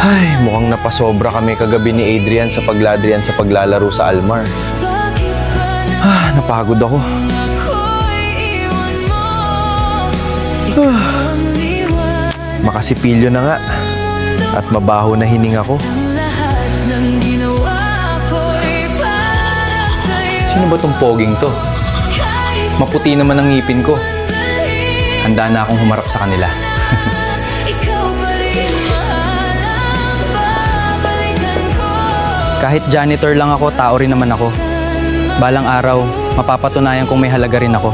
Ay, mukhang napasobra kami kagabi ni Adrian sa paglalaro sa Almar. Napagod ako. Makasipilyo na nga. At mabaho na hininga ko. Sino ba tong poging to? Maputi naman ang ngipin ko. Handa na akong humarap sa kanila. Kahit janitor lang ako, tao rin naman ako. Balang araw, mapapatunayan kong may halaga rin ako.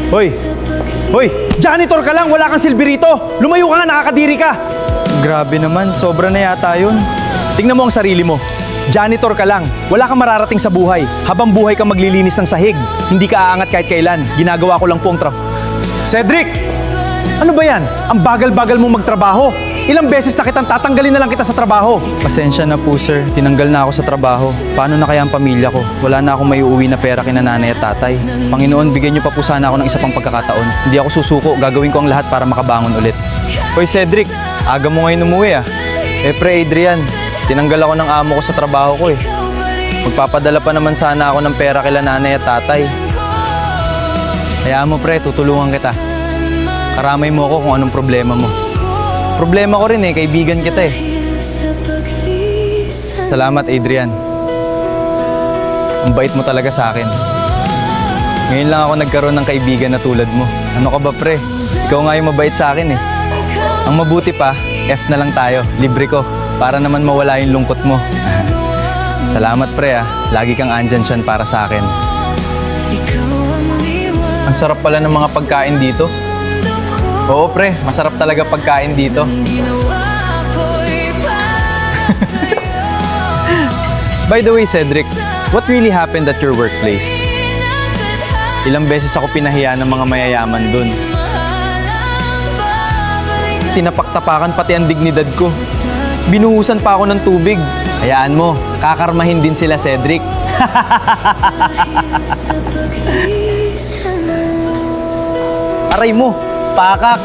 Hoy! Hoy! Janitor ka lang! Wala kang silbi rito! Lumayo ka nga! Nakakadiri ka! Grabe naman, sobra na yata yun. Tingnan mo ang sarili mo. Janitor ka lang. Wala kang mararating sa buhay. Habang buhay ka maglilinis ng sahig. Hindi ka aangat kahit kailan. Ginagawa ko lang po ang Cedric! Ano ba yan? Ang bagal-bagal mong magtrabaho. Ilang beses na kitang tatanggalin na lang kita sa trabaho. Pasensya na po sir, tinanggal na ako sa trabaho. Paano na kaya ang pamilya ko? Wala na akong may uuwi na pera kina nanay at tatay. Panginoon, bigyan niyo pa po sana ako ng isa pang pagkakataon. Hindi ako susuko, gagawin ko ang lahat para makabangon ulit. Hoy Cedric, aga mo ngayon umuwi ah. Pre Adrian, tinanggal ako ng amo ko sa trabaho ko eh. Magpapadala pa naman sana ako ng pera kila nanay at tatay. Hayaan mo pre, tutulungan kita. Karamay mo ako kung anong problema mo. Problema ko rin eh, kaibigan kita eh. Salamat Adrian. Ang bait mo talaga sa akin. Ngayon lang ako nagkaroon ng kaibigan na tulad mo. Ano ka ba pre? Ikaw nga yung mabait sa akin eh. Ang mabuti pa, F na lang tayo, libre ko. Para naman mawala yung lungkot mo. Salamat pre ah, lagi kang andyan siyan para sa akin. Ang sarap pala ng mga pagkain dito. Oo pre, masarap talaga pagkain dito. By the way Cedric, what really happened at your workplace? Ilang beses ako pinahiya ng mga mayayaman dun. Tinapaktapakan pati ang dignidad ko. Binuhusan pa ako ng tubig. Hayaan mo, kakarmahin din sila Cedric. Aray mo! Pakak!